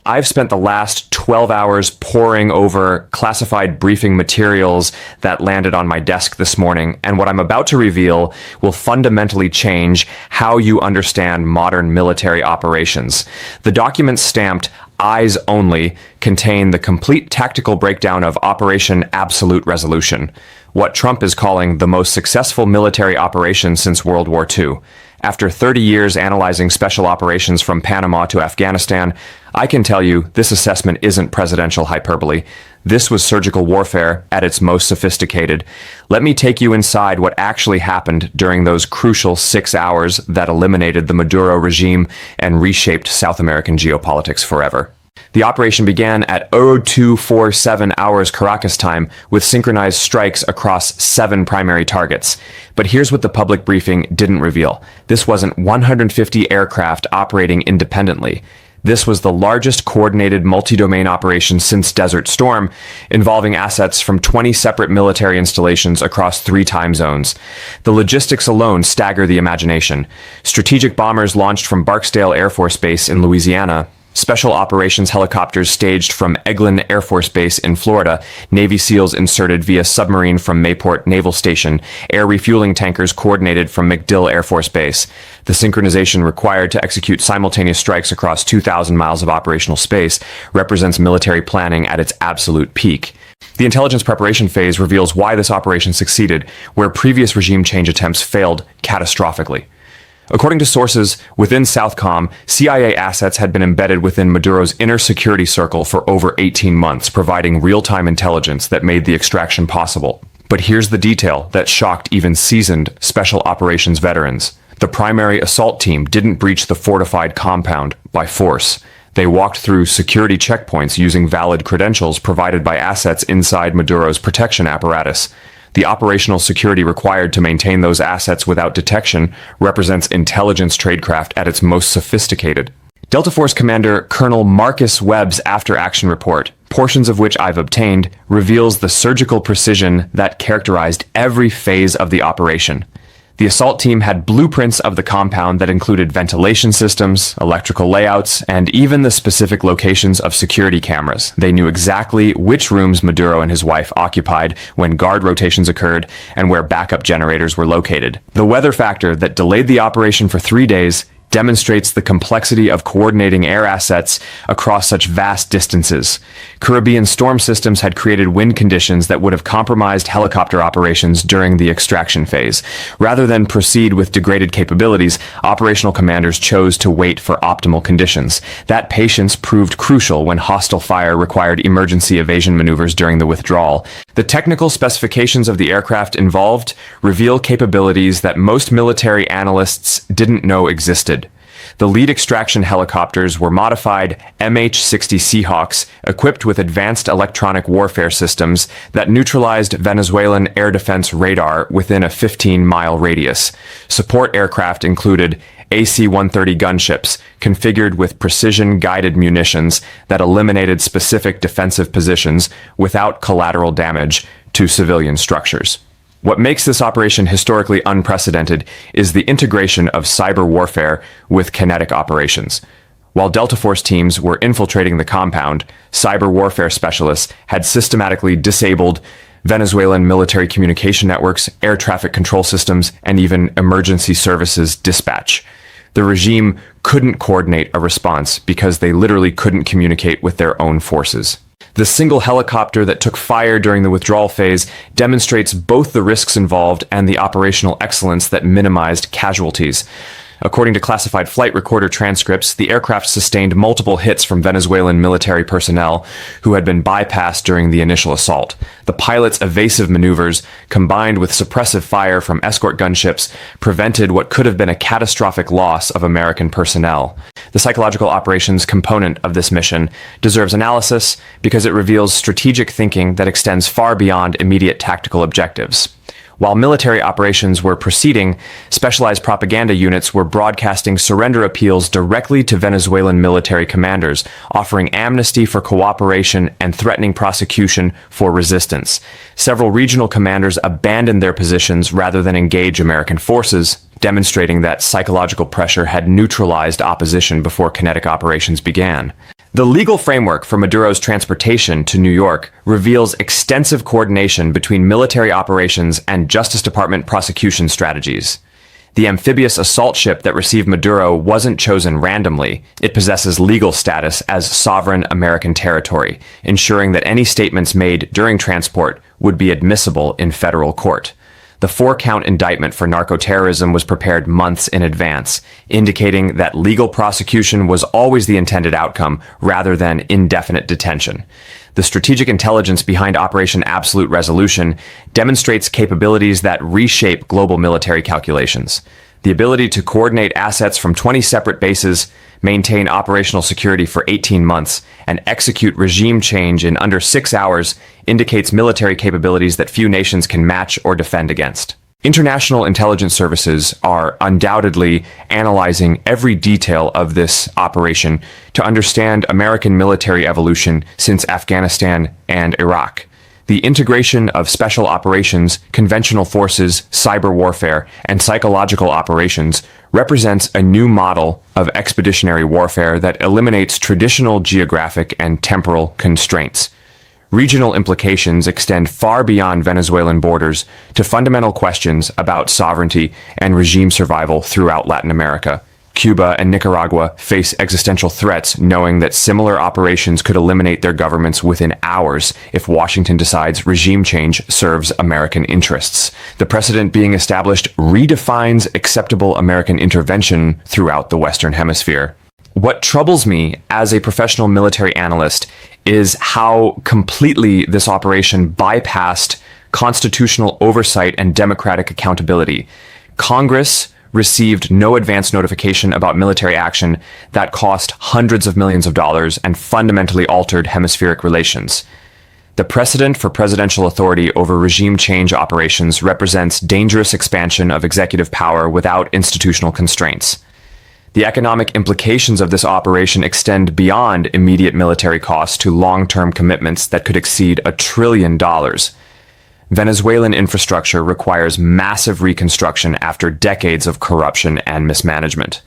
I've spent the last 12 hours poring over classified briefing materials that landed on my desk this morning, and what I'm about to reveal will fundamentally change how you understand modern military operations. The documents stamped "Eyes Only" contain the complete tactical breakdown of Operation Absolute Resolution, what Trump is calling the most successful military operation since World War II. After 30 years analyzing special operations from Panama to Afghanistan, I can tell you this assessment isn't presidential hyperbole. This was surgical warfare at its most sophisticated. Let me take you inside what actually happened during those crucial 6 hours that eliminated the Maduro regime and reshaped South American geopolitics forever. The operation began at 0247 hours Caracas time with synchronized strikes across 7 primary targets. But here's what the public briefing didn't reveal. This wasn't 150 aircraft operating independently. This was the largest coordinated multi-domain operation since Desert Storm, involving assets from 20 separate military installations across 3 time zones. The logistics alone stagger the imagination. Strategic bombers launched from Barksdale Air Force Base in Louisiana, Special Operations helicopters staged from Eglin Air Force Base in Florida, Navy SEALs inserted via submarine from Mayport Naval Station, air refueling tankers coordinated from MacDill Air Force Base. The synchronization required to execute simultaneous strikes across 2,000 miles of operational space represents military planning at its absolute peak. The intelligence preparation phase reveals why this operation succeeded, where previous regime change attempts failed catastrophically. According to sources within Southcom, CIA assets had been embedded within Maduro's inner security circle for over 18 months, providing real-time intelligence that made the extraction possible. But here's the detail that shocked even seasoned special operations veterans. The primary assault team didn't breach the fortified compound by force. They walked through security checkpoints using valid credentials provided by assets inside Maduro's protection apparatus. The operational security required to maintain those assets without detection represents intelligence tradecraft at its most sophisticated. Delta Force Commander Colonel Marcus Webb's after-action report, portions of which I've obtained, reveals the surgical precision that characterized every phase of the operation. The assault team had blueprints of the compound that included ventilation systems, electrical layouts, and even the specific locations of security cameras. They knew exactly which rooms Maduro and his wife occupied when guard rotations occurred and where backup generators were located. The weather factor that delayed the operation for 3 days demonstrates the complexity of coordinating air assets across such vast distances. Caribbean storm systems had created wind conditions that would have compromised helicopter operations during the extraction phase. Rather than proceed with degraded capabilities, operational commanders chose to wait for optimal conditions. That patience proved crucial when hostile fire required emergency evasion maneuvers during the withdrawal. The technical specifications of the aircraft involved reveal capabilities that most military analysts didn't know existed. The lead extraction helicopters were modified MH-60 Seahawks equipped with advanced electronic warfare systems that neutralized Venezuelan air defense radar within a 15-mile radius. Support aircraft included AC-130 gunships configured with precision-guided munitions that eliminated specific defensive positions without collateral damage to civilian structures. What makes this operation historically unprecedented is the integration of cyber warfare with kinetic operations. While Delta Force teams were infiltrating the compound, cyber warfare specialists had systematically disabled Venezuelan military communication networks, air traffic control systems, and even emergency services dispatch. The regime couldn't coordinate a response because they literally couldn't communicate with their own forces. The single helicopter that took fire during the withdrawal phase demonstrates both the risks involved and the operational excellence that minimized casualties. According to classified flight recorder transcripts, the aircraft sustained multiple hits from Venezuelan military personnel who had been bypassed during the initial assault. The pilot's evasive maneuvers, combined with suppressive fire from escort gunships, prevented what could have been a catastrophic loss of American personnel. The psychological operations component of this mission deserves analysis because it reveals strategic thinking that extends far beyond immediate tactical objectives. While military operations were proceeding, specialized propaganda units were broadcasting surrender appeals directly to Venezuelan military commanders, offering amnesty for cooperation and threatening prosecution for resistance. Several regional commanders abandoned their positions rather than engage American forces, demonstrating that psychological pressure had neutralized opposition before kinetic operations began. The legal framework for Maduro's transportation to New York reveals extensive coordination between military operations and Justice Department prosecution strategies. The amphibious assault ship that received Maduro wasn't chosen randomly. It possesses legal status as sovereign American territory, ensuring that any statements made during transport would be admissible in federal court. The 4-count indictment for narco-terrorism was prepared months in advance, indicating that legal prosecution was always the intended outcome rather than indefinite detention. The strategic intelligence behind Operation Absolute Resolution demonstrates capabilities that reshape global military calculations. The ability to coordinate assets from 20 separate bases, maintain operational security for 18 months, and execute regime change in under 6 hours indicates military capabilities that few nations can match or defend against. International intelligence services are undoubtedly analyzing every detail of this operation to understand American military evolution since Afghanistan and Iraq. The integration of special operations, conventional forces, cyber warfare, and psychological operations represents a new model of expeditionary warfare that eliminates traditional geographic and temporal constraints. Regional implications extend far beyond Venezuelan borders to fundamental questions about sovereignty and regime survival throughout Latin America. Cuba and Nicaragua face existential threats, knowing that similar operations could eliminate their governments within hours if Washington decides regime change serves American interests. The precedent being established redefines acceptable American intervention throughout the Western Hemisphere. What troubles me as a professional military analyst is how completely this operation bypassed constitutional oversight and democratic accountability. Congress received no advance notification about military action that cost hundreds of millions of dollars and fundamentally altered hemispheric relations. The precedent for presidential authority over regime change operations represents dangerous expansion of executive power without institutional constraints. The economic implications of this operation extend beyond immediate military costs to long-term commitments that could exceed $1 trillion. Venezuelan infrastructure requires massive reconstruction after decades of corruption and mismanagement.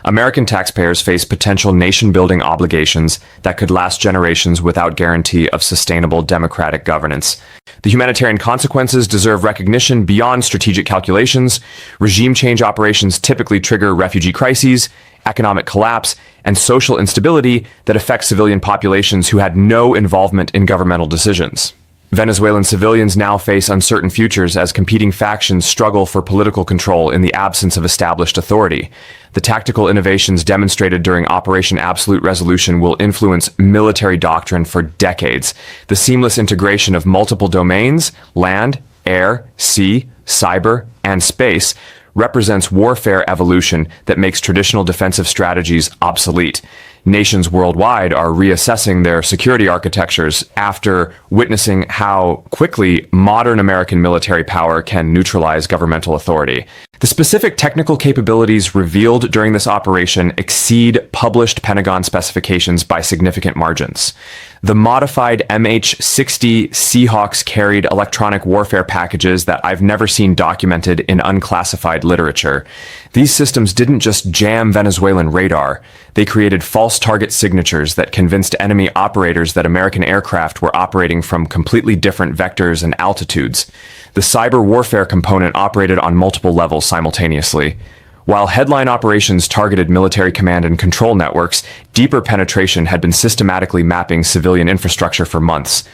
American taxpayers face potential nation-building obligations that could last generations without guarantee of sustainable democratic governance. The humanitarian consequences deserve recognition beyond strategic calculations. Regime change operations typically trigger refugee crises, economic collapse, and social instability that affect civilian populations who had no involvement in governmental decisions. Venezuelan civilians now face uncertain futures as competing factions struggle for political control in the absence of established authority. The tactical innovations demonstrated during Operation Absolute Resolution will influence military doctrine for decades. The seamless integration of multiple domains, land, air, sea, cyber, and space, represents warfare evolution that makes traditional defensive strategies obsolete. Nations worldwide are reassessing their security architectures after witnessing how quickly modern American military power can neutralize governmental authority. The specific technical capabilities revealed during this operation exceed published Pentagon specifications by significant margins. The modified MH-60 Seahawks carried electronic warfare packages that I've never seen documented in unclassified literature. These systems didn't just jam Venezuelan radar, they created false target signatures that convinced enemy operators that American aircraft were operating from completely different vectors and altitudes. The cyber warfare component operated on multiple levels simultaneously. While headline operations targeted military command and control networks, deeper penetration had been systematically mapping civilian infrastructure for months.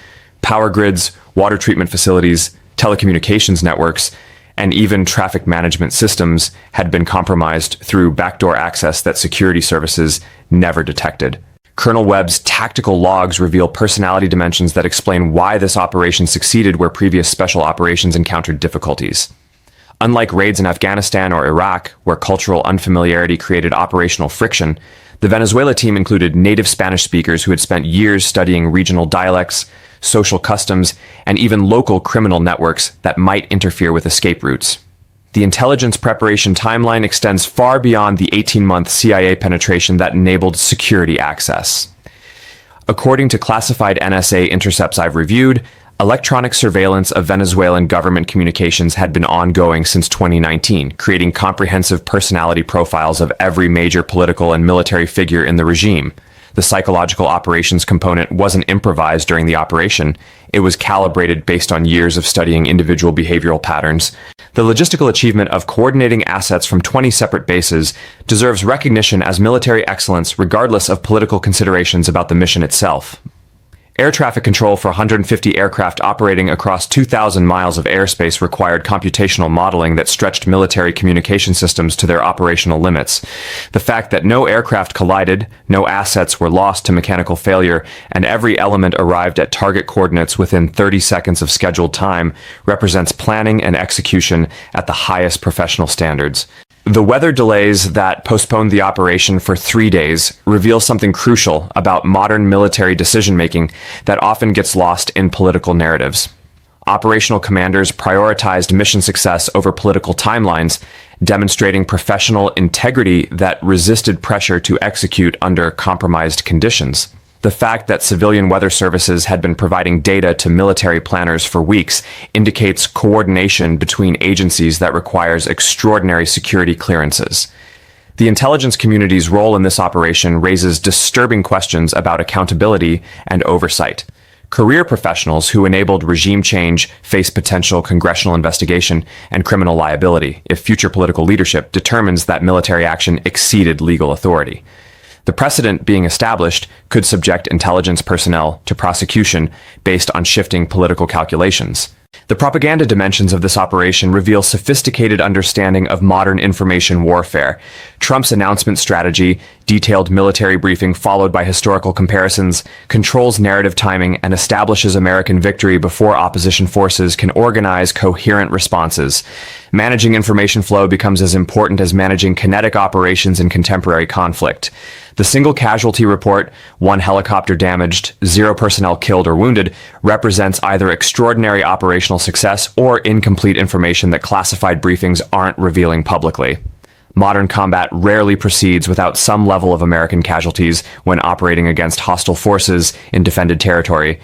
Power grids, water treatment facilities, telecommunications networks, and even traffic management systems had been compromised through backdoor access that security services never detected. Colonel Webb's tactical logs reveal personality dimensions that explain why this operation succeeded where previous special operations encountered difficulties. Unlike raids in Afghanistan or Iraq, where cultural unfamiliarity created operational friction, the Venezuela team included native Spanish speakers who had spent years studying regional dialects, social customs, and even local criminal networks that might interfere with escape routes. The intelligence preparation timeline extends far beyond the 18-month CIA penetration that enabled security access. According to classified NSA intercepts I've reviewed, electronic surveillance of Venezuelan government communications had been ongoing since 2019, creating comprehensive personality profiles of every major political and military figure in the regime. The psychological operations component wasn't improvised during the operation. It was calibrated based on years of studying individual behavioral patterns. The logistical achievement of coordinating assets from 20 separate bases deserves recognition as military excellence regardless of political considerations about the mission itself. Air traffic control for 150 aircraft operating across 2,000 miles of airspace required computational modeling that stretched military communication systems to their operational limits. The fact that no aircraft collided, no assets were lost to mechanical failure, and every element arrived at target coordinates within 30 seconds of scheduled time represents planning and execution at the highest professional standards. The weather delays that postponed the operation for 3 days reveal something crucial about modern military decision-making that often gets lost in political narratives. Operational commanders prioritized mission success over political timelines, demonstrating professional integrity that resisted pressure to execute under compromised conditions. The fact that civilian weather services had been providing data to military planners for weeks indicates coordination between agencies that requires extraordinary security clearances. The intelligence community's role in this operation raises disturbing questions about accountability and oversight. Career professionals who enabled regime change face potential congressional investigation and criminal liability if future political leadership determines that military action exceeded legal authority. The precedent being established could subject intelligence personnel to prosecution based on shifting political calculations. The propaganda dimensions of this operation reveal sophisticated understanding of modern information warfare. Trump's announcement strategy, detailed military briefing followed by historical comparisons, controls narrative timing, and establishes American victory before opposition forces can organize coherent responses. Managing information flow becomes as important as managing kinetic operations in contemporary conflict. The single casualty report, 1 helicopter damaged, 0 personnel killed or wounded, represents either extraordinary operational success or incomplete information that classified briefings aren't revealing publicly. Modern combat rarely proceeds without some level of American casualties when operating against hostile forces in defended territory.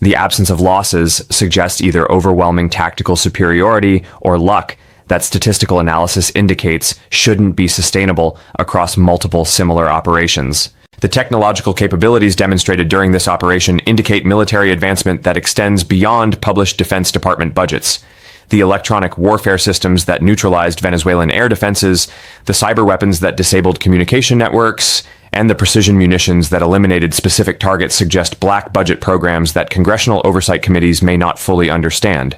The absence of losses suggests either overwhelming tactical superiority or luck that statistical analysis indicates shouldn't be sustainable across multiple similar operations. The technological capabilities demonstrated during this operation indicate military advancement that extends beyond published Defense Department budgets. The electronic warfare systems that neutralized Venezuelan air defenses, the cyber weapons that disabled communication networks, and the precision munitions that eliminated specific targets suggest black budget programs that congressional oversight committees may not fully understand.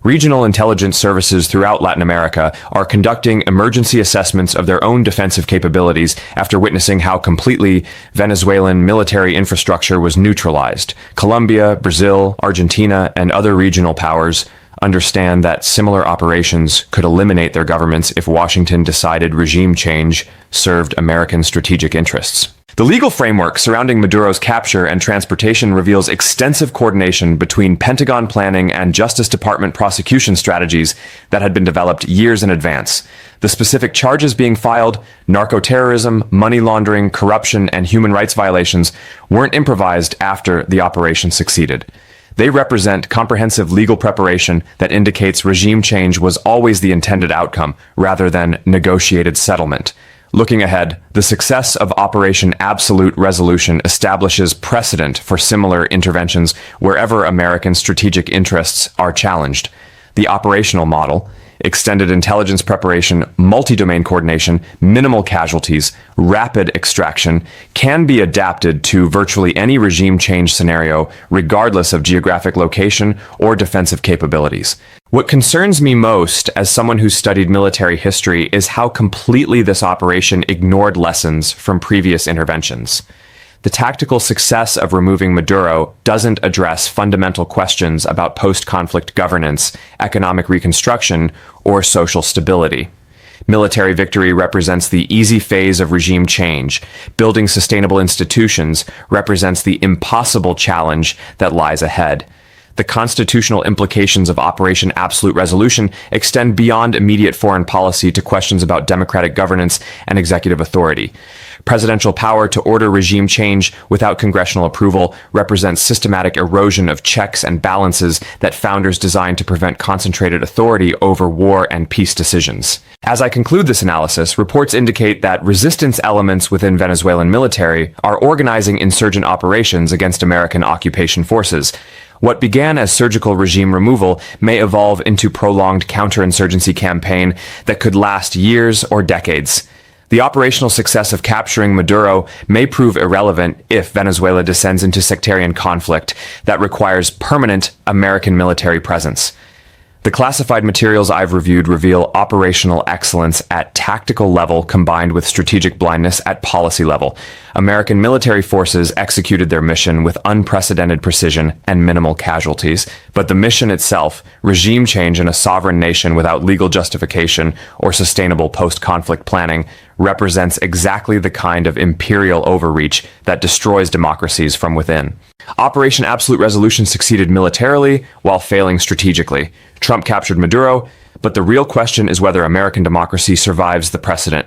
Regional intelligence services throughout Latin America are conducting emergency assessments of their own defensive capabilities after witnessing how completely Venezuelan military infrastructure was neutralized. Colombia, Brazil, Argentina, and other regional powers understand that similar operations could eliminate their governments if Washington decided regime change served American strategic interests. The legal framework surrounding Maduro's capture and transportation reveals extensive coordination between Pentagon planning and Justice Department prosecution strategies that had been developed years in advance. The specific charges being filed, narco-terrorism, money laundering, corruption, and human rights violations, weren't improvised after the operation succeeded. They represent comprehensive legal preparation that indicates regime change was always the intended outcome, rather than negotiated settlement. Looking ahead, the success of Operation Absolute Resolution establishes precedent for similar interventions wherever American strategic interests are challenged. The operational model, extended intelligence preparation, multi-domain coordination, minimal casualties, rapid extraction, can be adapted to virtually any regime change scenario, regardless of geographic location or defensive capabilities. What concerns me most as someone who studied military history is how completely this operation ignored lessons from previous interventions. The tactical success of removing Maduro doesn't address fundamental questions about post-conflict governance, economic reconstruction, or social stability. Military victory represents the easy phase of regime change. Building sustainable institutions represents the impossible challenge that lies ahead. The constitutional implications of Operation Absolute Resolution extend beyond immediate foreign policy to questions about democratic governance and executive authority. Presidential power to order regime change without congressional approval represents systematic erosion of checks and balances that founders designed to prevent concentrated authority over war and peace decisions. As I conclude this analysis, reports indicate that resistance elements within Venezuelan military are organizing insurgent operations against American occupation forces. What began as surgical regime removal may evolve into prolonged counterinsurgency campaign that could last years or decades. The operational success of capturing Maduro may prove irrelevant if Venezuela descends into sectarian conflict that requires permanent American military presence. The classified materials I've reviewed reveal operational excellence at tactical level combined with strategic blindness at policy level. American military forces executed their mission with unprecedented precision and minimal casualties, but the mission itself, regime change in a sovereign nation without legal justification or sustainable post-conflict planning, represents exactly the kind of imperial overreach that destroys democracies from within. Operation Absolute Resolution succeeded militarily while failing strategically. Trump captured Maduro, but the real question is whether American democracy survives the precedent.